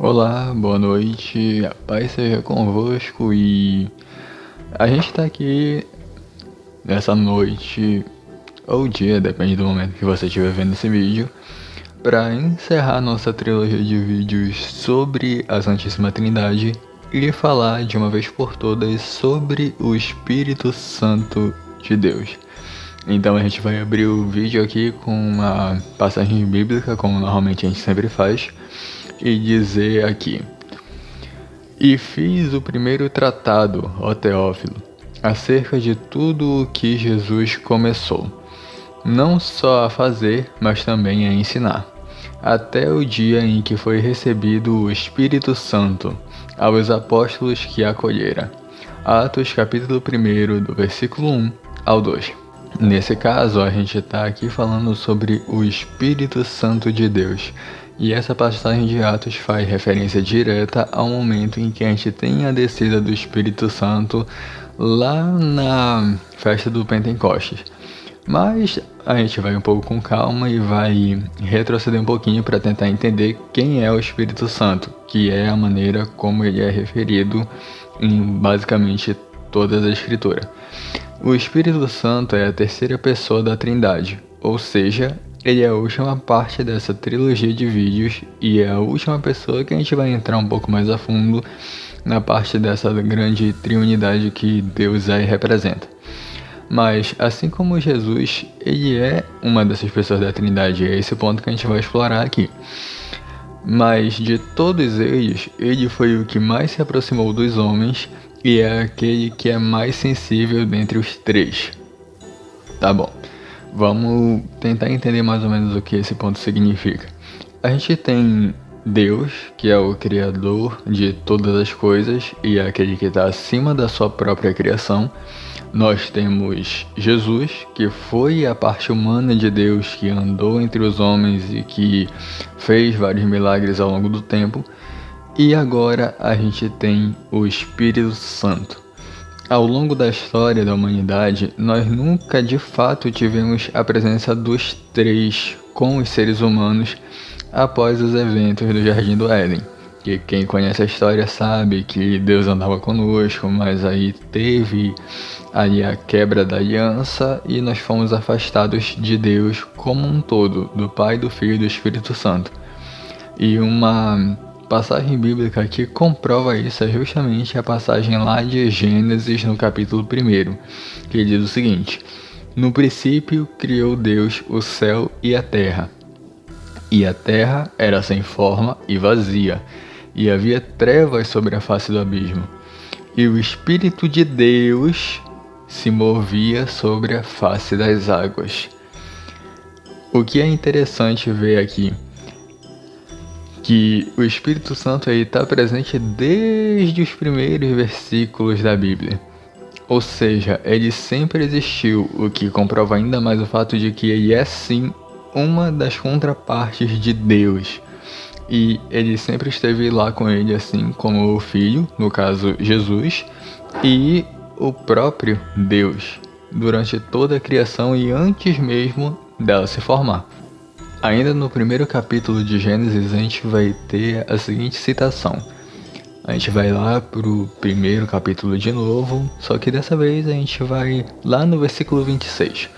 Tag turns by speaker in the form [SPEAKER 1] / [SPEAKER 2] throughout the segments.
[SPEAKER 1] Olá, boa noite, a paz seja convosco e a gente tá aqui nessa noite ou dia, depende do momento que você estiver vendo esse vídeo, para encerrar nossa trilogia de vídeos sobre a Santíssima Trindade e falar de uma vez por todas sobre o Espírito Santo de Deus. Então a gente vai abrir o vídeo aqui com uma passagem bíblica, como normalmente a gente sempre faz, e dizer aqui: E fiz o primeiro tratado, ó Teófilo, acerca de tudo o que Jesus começou, não só a fazer, mas também a ensinar, até o dia em que foi recebido o Espírito Santo aos apóstolos que acolhera. Atos capítulo 1, do versículo 1 ao 2. Nesse caso, a gente está aqui falando sobre o Espírito Santo de Deus. E essa passagem de Atos faz referência direta ao momento em que a gente tem a descida do Espírito Santo lá na festa do Pentecostes. Mas a gente vai um pouco com calma e vai retroceder um pouquinho para tentar entender quem é o Espírito Santo, que é a maneira como ele é referido em basicamente toda a Escritura. O Espírito Santo é a terceira pessoa da Trindade, ou seja, ele é a última parte dessa trilogia de vídeos e é a última pessoa que a gente vai entrar um pouco mais a fundo na parte dessa grande triunidade que Deus é e representa. Mas, assim como Jesus, ele é uma dessas pessoas da Trindade, é esse ponto que a gente vai explorar aqui. Mas de todos eles, ele foi o que mais se aproximou dos homens e é aquele que é mais sensível dentre os três. Tá bom, vamos tentar entender mais ou menos o que esse ponto significa. A gente tem Deus, que é o Criador de todas as coisas e é aquele que está acima da sua própria criação. Nós temos Jesus, que foi a parte humana de Deus, que andou entre os homens e que fez vários milagres ao longo do tempo. E agora a gente tem o Espírito Santo. Ao longo da história da humanidade, nós nunca de fato tivemos a presença dos três com os seres humanos após os eventos do Jardim do Éden. Que quem conhece a história sabe que Deus andava conosco, mas aí teve aí a quebra da aliança e nós fomos afastados de Deus como um todo, do Pai, do Filho e do Espírito Santo. E uma passagem bíblica que comprova isso é justamente a passagem lá de Gênesis no capítulo 1, que diz o seguinte: No princípio criou Deus o céu e a terra era sem forma e vazia, e havia trevas sobre a face do abismo, e o Espírito de Deus se movia sobre a face das águas. O que é interessante ver aqui, que o Espírito Santo está presente desde os primeiros versículos da Bíblia. Ou seja, ele sempre existiu, o que comprova ainda mais o fato de que ele é sim uma das contrapartes de Deus. E ele sempre esteve lá com ele, assim como o Filho, no caso Jesus, e o próprio Deus, durante toda a criação e antes mesmo dela se formar. Ainda no primeiro capítulo de Gênesis, a gente vai ter a seguinte citação. A gente vai lá pro primeiro capítulo de novo, só que dessa vez a gente vai lá no versículo 26,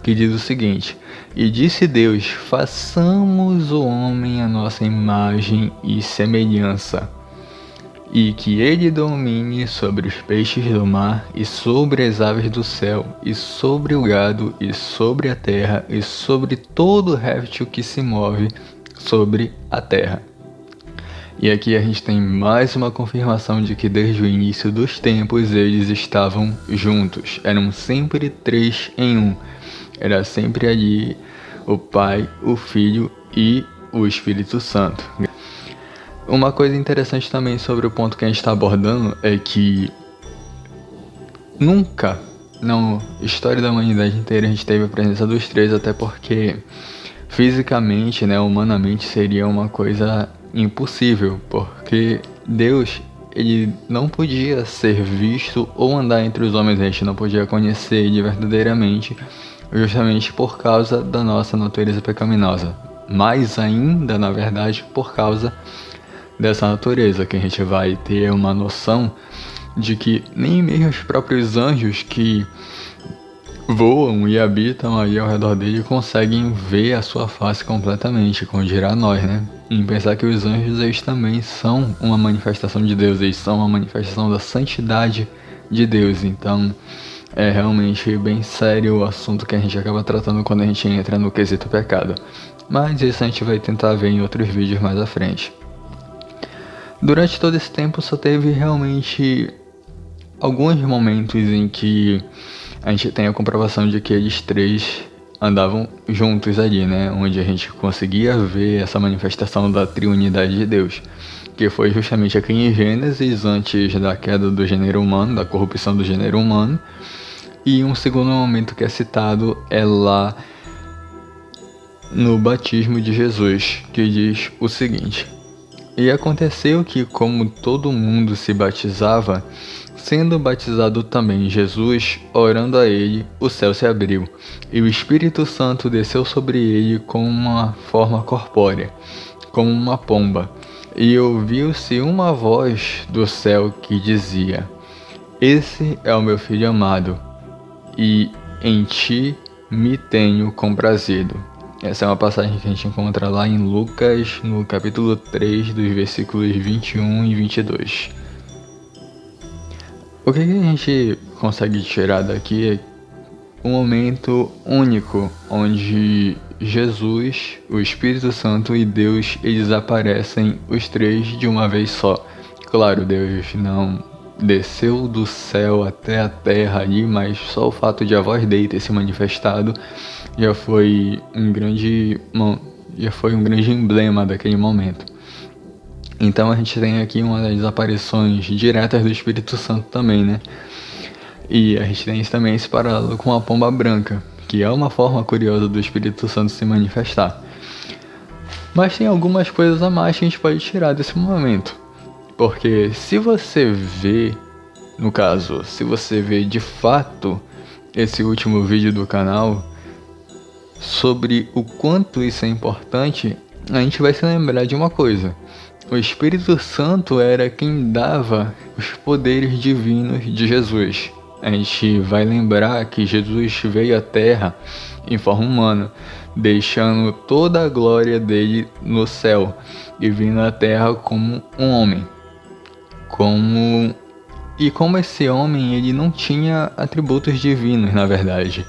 [SPEAKER 1] que diz o seguinte: E disse Deus, façamos o homem à nossa imagem e semelhança, e que ele domine sobre os peixes do mar, e sobre as aves do céu, e sobre o gado, e sobre a terra, e sobre todo réptil que se move sobre a terra. E aqui a gente tem mais uma confirmação de que desde o início dos tempos eles estavam juntos. Eram sempre três em um. Era sempre ali o Pai, o Filho e o Espírito Santo. Uma coisa interessante também sobre o ponto que a gente está abordando é que nunca, na história da humanidade inteira, a gente teve a presença dos três, até porque fisicamente, humanamente, seria uma coisa impossível, porque Deus, ele não podia ser visto ou andar entre os homens, a gente não podia conhecer ele verdadeiramente, justamente por causa da nossa natureza pecaminosa, mais ainda, na verdade, por causa dessa natureza, que a gente vai ter uma noção de que nem mesmo os próprios anjos que voam e habitam aí ao redor dele conseguem ver a sua face completamente, como dirá nós, né? Em pensar que os anjos, eles também são uma manifestação de Deus, eles são uma manifestação da santidade de Deus. Então é realmente bem sério o assunto que a gente acaba tratando quando a gente entra no quesito pecado. Mas isso a gente vai tentar ver em outros vídeos mais à frente. Durante todo esse tempo só teve realmente alguns momentos em que a gente tem a comprovação de que eles três andavam juntos ali, né? Onde a gente conseguia ver essa manifestação da triunidade de Deus, que foi justamente aqui em Gênesis, antes da queda do gênero humano, da corrupção do gênero humano. E um segundo momento que é citado é lá no batismo de Jesus, que diz o seguinte: E aconteceu que, como todo mundo se batizava, sendo batizado também Jesus, orando a ele, o céu se abriu, e o Espírito Santo desceu sobre ele com uma forma corpórea, como uma pomba. E ouviu-se uma voz do céu que dizia: Esse é o meu filho amado, e em ti me tenho comprazido. Essa é uma passagem que a gente encontra lá em Lucas, no capítulo 3, dos versículos 21 e 22. O que a gente consegue tirar daqui é um momento único onde Jesus, o Espírito Santo e Deus, eles aparecem os três de uma vez só. Claro, Deus não desceu do céu até a terra ali, mas só o fato de a voz dele ter se manifestado já foi um grande emblema daquele momento. Então a gente tem aqui uma das aparições diretas do Espírito Santo também, né? E a gente tem também esse paralelo com a pomba branca, que é uma forma curiosa do Espírito Santo se manifestar. Mas tem algumas coisas a mais que a gente pode tirar desse momento. Porque se você vê de fato esse último vídeo do canal sobre o quanto isso é importante, a gente vai se lembrar de uma coisa. O Espírito Santo era quem dava os poderes divinos de Jesus. A gente vai lembrar que Jesus veio à Terra em forma humana, deixando toda a glória dele no céu e vindo à Terra como um homem. Como esse homem, ele não tinha atributos divinos, na verdade,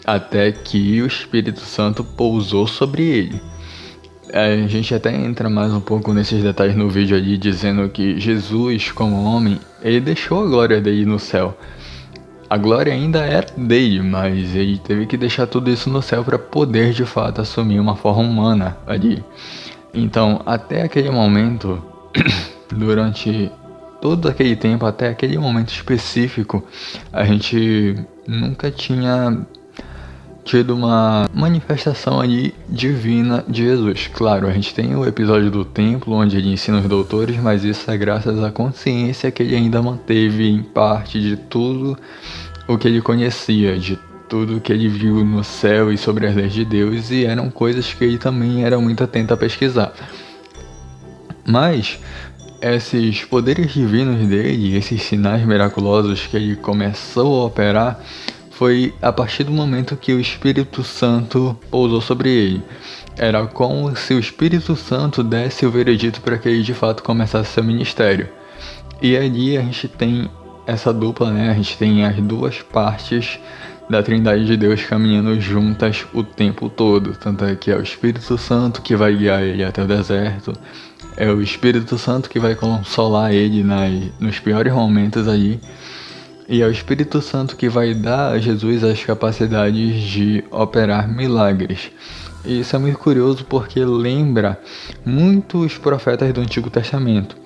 [SPEAKER 1] até que o Espírito Santo pousou sobre ele. A gente até entra mais um pouco nesses detalhes no vídeo ali, dizendo que Jesus, como homem, ele deixou a glória dele no céu. A glória ainda era dele, mas ele teve que deixar tudo isso no céu para poder de fato assumir uma forma humana ali. Então, até aquele momento, durante todo aquele tempo, até aquele momento específico, a gente nunca tinha tido uma manifestação ali divina de Jesus. Claro, a gente tem o episódio do templo, onde ele ensina os doutores, mas isso é graças à consciência que ele ainda manteve em parte de tudo o que ele conhecia, de tudo que ele viu no céu e sobre as leis de Deus, e eram coisas que ele também era muito atento a pesquisar. Mas esses poderes divinos dele, esses sinais miraculosos que ele começou a operar, foi a partir do momento que o Espírito Santo pousou sobre ele. Era como se o Espírito Santo desse o veredito para que ele de fato começasse seu ministério. E ali a gente tem essa dupla, né? A gente tem as duas partes da Trindade de Deus caminhando juntas o tempo todo. Tanto é que é o Espírito Santo que vai guiar ele até o deserto. É o Espírito Santo que vai consolar ele nos piores momentos ali. E é o Espírito Santo que vai dar a Jesus as capacidades de operar milagres. E isso é muito curioso porque lembra muito os profetas do Antigo Testamento.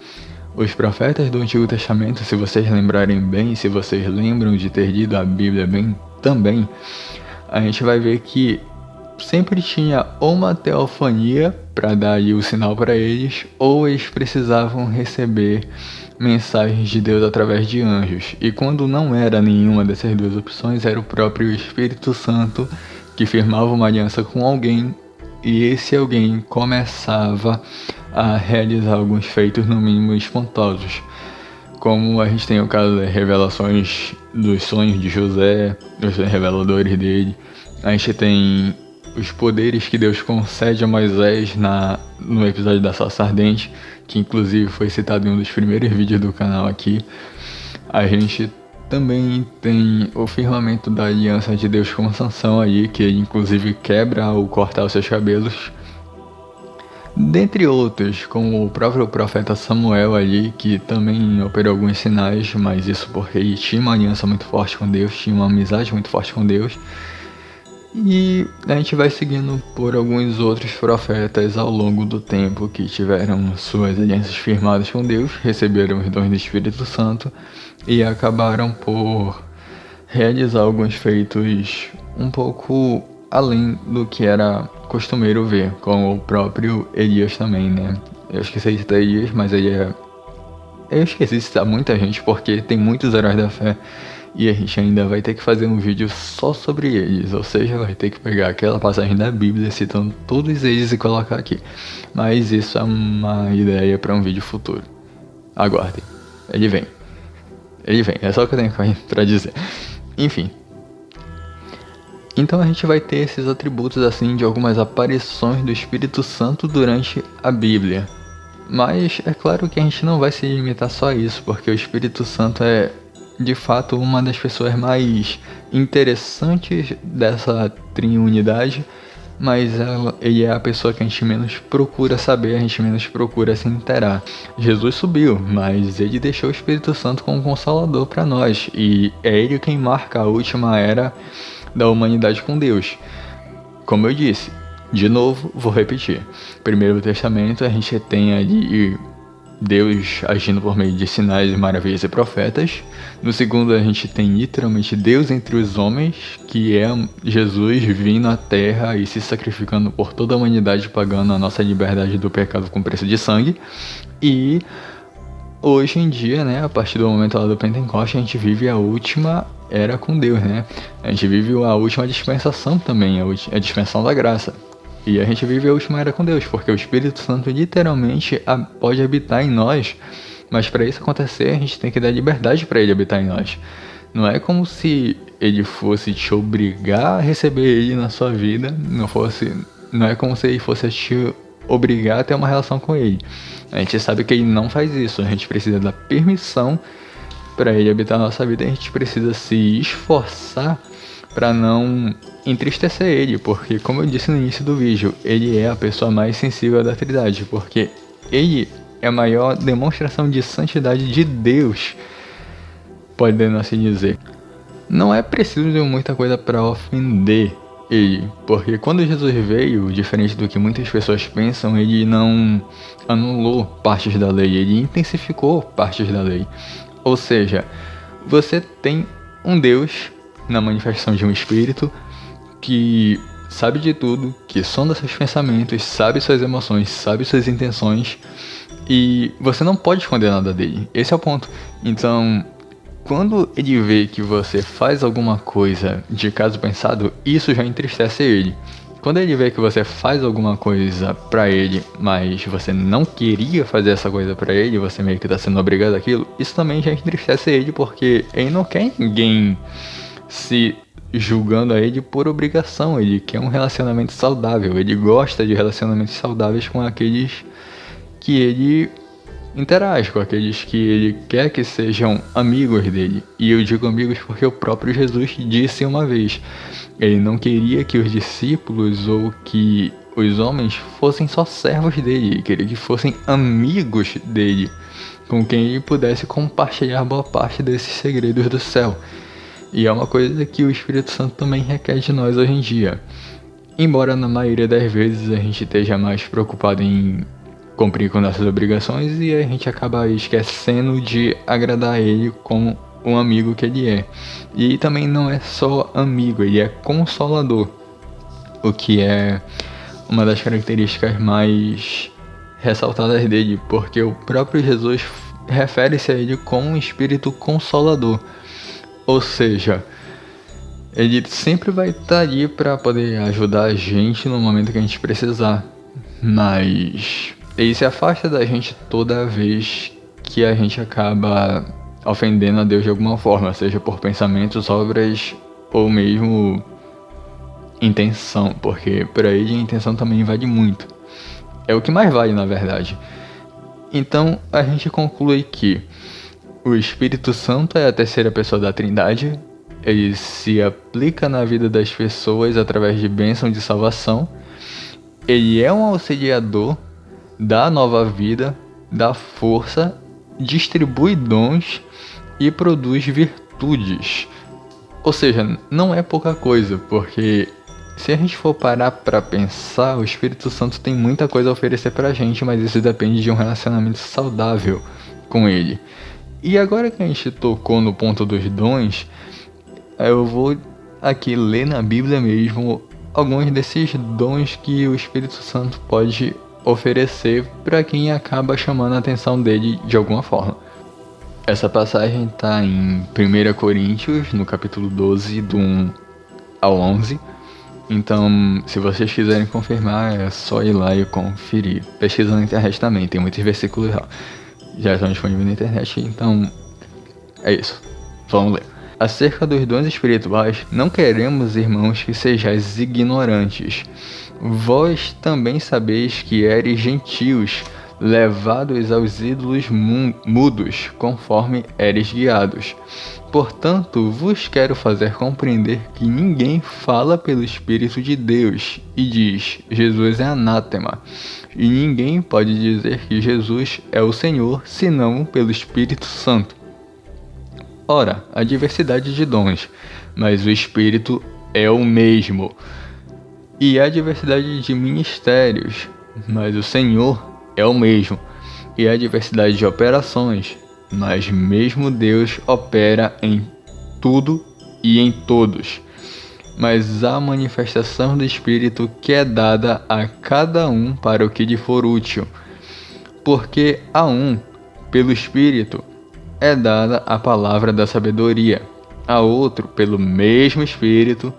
[SPEAKER 1] Os profetas do Antigo Testamento, se vocês lembrarem bem, se vocês lembram de ter lido a Bíblia bem também, a gente vai ver que sempre tinha ou uma teofania para dar aí o sinal para eles, ou eles precisavam receber mensagens de Deus através de anjos. E quando não era nenhuma dessas duas opções, era o próprio Espírito Santo que firmava uma aliança com alguém e esse alguém começava a realizar alguns feitos no mínimo espantosos. Como a gente tem o caso das revelações dos sonhos de José, dos sonhos reveladores dele. A gente tem os poderes que Deus concede a Moisés no episódio da Sarça Ardente, que inclusive foi citado em um dos primeiros vídeos do canal aqui. A gente também tem o firmamento da aliança de Deus com Sansão aí, que ele inclusive quebra ao cortar os seus cabelos. Dentre outros, como o próprio profeta Samuel ali, que também operou alguns sinais, mas isso porque ele tinha uma aliança muito forte com Deus, tinha uma amizade muito forte com Deus. E a gente vai seguindo por alguns outros profetas ao longo do tempo que tiveram suas alianças firmadas com Deus, receberam os dons do Espírito Santo e acabaram por realizar alguns feitos um pouco além do que era costumeiro ver, como o próprio Elias também, né? Eu esqueci de citar Elias, mas eu esqueci de citar muita gente porque tem muitos heróis da fé e a gente ainda vai ter que fazer um vídeo só sobre eles, ou seja, vai ter que pegar aquela passagem da Bíblia citando todos eles e colocar aqui. Mas isso é uma ideia para um vídeo futuro. Aguardem, ele vem, é só o que eu tenho para dizer. Enfim. Então a gente vai ter esses atributos assim de algumas aparições do Espírito Santo durante a Bíblia. Mas é claro que a gente não vai se limitar só a isso, porque o Espírito Santo é de fato uma das pessoas mais interessantes dessa triunidade, mas ele é a pessoa que a gente menos procura saber, a gente menos procura se inteirar. Jesus subiu, mas ele deixou o Espírito Santo como Consolador para nós, e é ele quem marca a última era da humanidade com Deus. Como eu disse, de novo, vou repetir. Primeiro Testamento, a gente tem ali Deus agindo por meio de sinais, maravilhas e profetas. No segundo, a gente tem literalmente Deus entre os homens, que é Jesus vindo à Terra e se sacrificando por toda a humanidade, pagando a nossa liberdade do pecado com preço de sangue. E hoje em dia, né, a partir do momento lá do Pentecoste, a gente vive a última era com Deus, né? A gente vive a última dispensação também, a dispensação da graça. E a gente vive a última era com Deus, porque o Espírito Santo literalmente pode habitar em nós, mas para isso acontecer a gente tem que dar liberdade para ele habitar em nós. Não é como se ele fosse te obrigar a receber ele na sua vida, não é como se ele fosse te obrigar a ter uma relação com ele. A gente sabe que ele não faz isso, a gente precisa da permissão para ele habitar na nossa vida, a gente precisa se esforçar para não entristecer ele, porque como eu disse no início do vídeo, ele é a pessoa mais sensível da Trindade, porque ele é a maior demonstração de santidade de Deus, podendo assim dizer. Não é preciso de muita coisa para ofender ele, porque quando Jesus veio, diferente do que muitas pessoas pensam, ele não anulou partes da lei, ele intensificou partes da lei. Ou seja, você tem um Deus na manifestação de um Espírito que sabe de tudo, que sonda seus pensamentos, sabe suas emoções, sabe suas intenções, e você não pode esconder nada dele. Esse é o ponto. Então, quando ele vê que você faz alguma coisa de caso pensado, isso já entristece ele. Quando ele vê que você faz alguma coisa pra ele, mas você não queria fazer essa coisa pra ele, você meio que tá sendo obrigado àquilo, isso também já entristece ele, porque ele não quer ninguém se julgando a ele por obrigação. Ele quer um relacionamento saudável, ele gosta de relacionamentos saudáveis com aqueles que ele interage, com aqueles que ele quer que sejam amigos dele. E eu digo amigos porque o próprio Jesus disse uma vez, ele não queria que os discípulos ou que os homens fossem só servos dele, ele queria que fossem amigos dele, com quem ele pudesse compartilhar boa parte desses segredos do céu. E é uma coisa que o Espírito Santo também requer de nós hoje em dia. Embora na maioria das vezes a gente esteja mais preocupado em cumprir com nossas obrigações e a gente acaba esquecendo de agradar ele como um amigo que ele é. E também não é só amigo, ele é consolador, o que é uma das características mais ressaltadas dele, porque o próprio Jesus refere-se a ele como um espírito consolador. Ou seja, Ele sempre vai estar ali para poder ajudar a gente no momento que a gente precisar. Mas ele se afasta da gente toda vez que a gente acaba ofendendo a Deus de alguma forma, seja por pensamentos, obras ou mesmo intenção, porque para ele a intenção também vale muito. É o que mais vale, na verdade. Então a gente conclui que o Espírito Santo é a terceira pessoa da Trindade. Ele se aplica na vida das pessoas através de bênção de salvação. Ele é um auxiliador, dá nova vida, dá força, distribui dons e produz virtudes. Ou seja, não é pouca coisa, porque se a gente for parar para pensar, o Espírito Santo tem muita coisa a oferecer pra gente, mas isso depende de um relacionamento saudável com ele. E agora que a gente tocou no ponto dos dons, eu vou aqui ler na Bíblia mesmo alguns desses dons que o Espírito Santo pode oferecer para quem acaba chamando a atenção dele de alguma forma. Essa passagem está em 1 Coríntios, no capítulo 12, do 1 ao 11. Então, se vocês quiserem confirmar, é só ir lá e conferir. Pesquisa na internet também, tem muitos versículos lá. Já estão disponíveis na internet, então é isso. Vamos ler. Acerca dos dons espirituais, não queremos, irmãos, que sejais ignorantes. Vós também sabeis que eres gentios, levados aos ídolos mudos, conforme eres guiados. Portanto, vos quero fazer compreender que ninguém fala pelo Espírito de Deus e diz, Jesus é anátema. E ninguém pode dizer que Jesus é o Senhor, senão pelo Espírito Santo. Ora, há diversidade de dons, mas o Espírito é o mesmo. E há diversidade de ministérios, mas o Senhor é o mesmo. E há diversidade de operações, mas mesmo Deus opera em tudo e em todos. Mas há manifestação do Espírito que é dada a cada um para o que lhe for útil. Porque a um, pelo Espírito, é dada a palavra da sabedoria, a outro, pelo mesmo Espírito,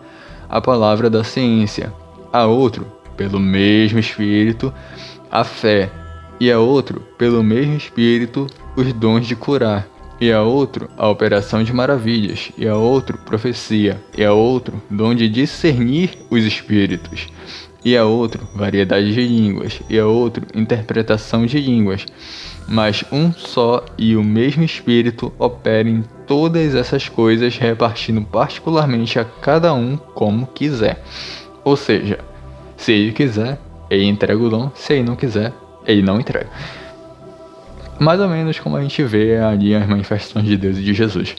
[SPEAKER 1] a palavra da ciência, a outro, pelo mesmo Espírito, a fé, e a outro, pelo mesmo Espírito, os dons de curar, e a outro, a operação de maravilhas, e a outro, profecia, e a outro, dom de discernir os espíritos, e a outro, variedade de línguas, e a outro, interpretação de línguas. Mas um só e o mesmo Espírito opera em todas essas coisas, repartindo particularmente a cada um como quiser. Ou seja, se ele quiser, ele entrega o dom, se ele não quiser, ele não entrega. Mais ou menos como a gente vê ali as manifestações de Deus e de Jesus.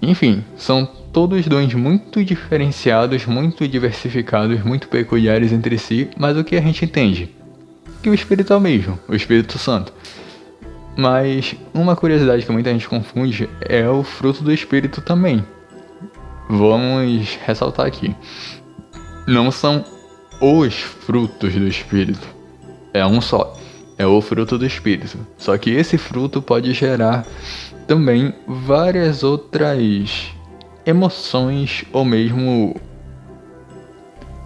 [SPEAKER 1] Enfim, são todos dons muito diferenciados, muito diversificados, muito peculiares entre si, mas o que a gente entende? Que o Espírito é o mesmo, o Espírito Santo. Mas uma curiosidade que muita gente confunde é o fruto do Espírito também. Vamos ressaltar aqui. Não são os frutos do Espírito, é um só. É o fruto do Espírito. Só que esse fruto pode gerar também várias outras emoções ou mesmo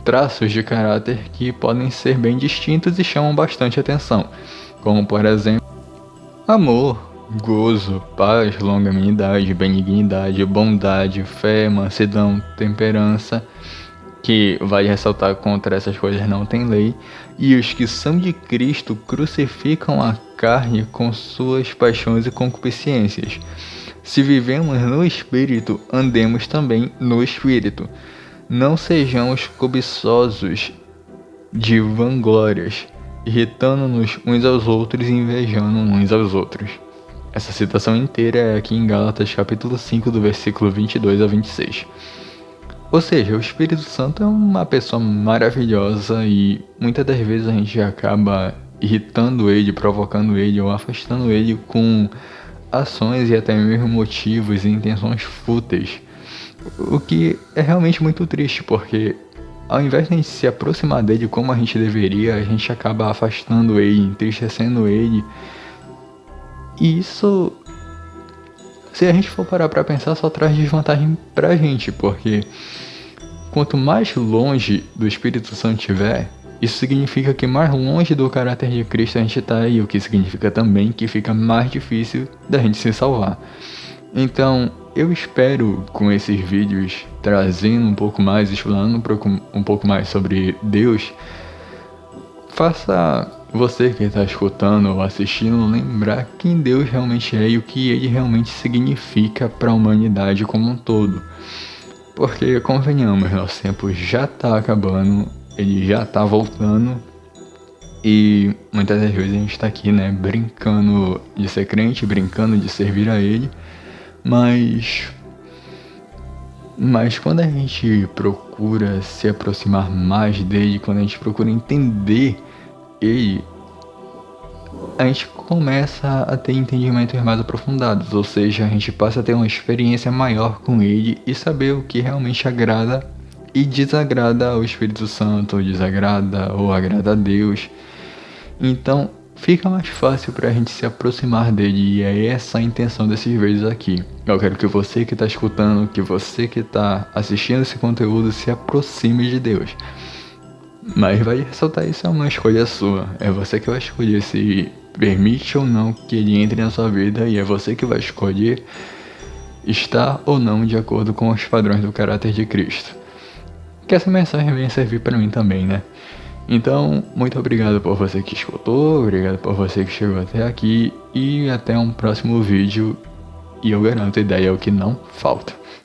[SPEAKER 1] traços de caráter que podem ser bem distintos e chamam bastante atenção. Como, por exemplo, amor, gozo, paz, longanimidade, benignidade, bondade, fé, mansidão, temperança, que vale ressaltar contra essas coisas não tem lei, e os que são de Cristo crucificam a carne com suas paixões e concupiscências. Se vivemos no Espírito, andemos também no Espírito. Não sejamos cobiçosos de vanglórias, irritando-nos uns aos outros e invejando uns aos outros. Essa citação inteira é aqui em Gálatas capítulo 5, do versículo 22 a 26. Ou seja, o Espírito Santo é uma pessoa maravilhosa e muitas das vezes a gente acaba irritando ele, provocando ele ou afastando ele com ações e até mesmo motivos e intenções fúteis. O que é realmente muito triste, porque ao invés de a gente se aproximar dele como a gente deveria, a gente acaba afastando ele, entristecendo ele. E isso, se a gente for parar pra pensar, só traz desvantagem pra gente, porque quanto mais longe do Espírito Santo estiver, isso significa que mais longe do caráter de Cristo a gente tá, e o que significa também que fica mais difícil da gente se salvar. Então, eu espero com esses vídeos trazendo um pouco mais, explanando um pouco mais sobre Deus, faça você que está escutando ou assistindo lembrar quem Deus realmente é e o que Ele realmente significa para a humanidade como um todo. Porque, convenhamos, nosso tempo já está acabando, ele já está voltando e muitas das vezes a gente está aqui, né, brincando de ser crente, brincando de servir a Ele, mas quando a gente procura se aproximar mais dele, quando a gente procura entender ele, a gente começa a ter entendimentos mais aprofundados, ou seja, a gente passa a ter uma experiência maior com ele e saber o que realmente agrada e desagrada ao Espírito Santo, ou desagrada ou agrada a Deus. Então fica mais fácil pra gente se aproximar dele, e é essa a intenção desses vídeos aqui. Eu quero que você que tá escutando, que você que tá assistindo esse conteúdo se aproxime de Deus. Mas vai ressaltar, isso é uma escolha sua. É você que vai escolher se permite ou não que ele entre na sua vida, e é você que vai escolher estar ou não de acordo com os padrões do caráter de Cristo. Que essa mensagem venha servir para mim também, né? Então, muito obrigado por você que escutou, obrigado por você que chegou até aqui, e até um próximo vídeo, e eu garanto, ideia é o que não falta.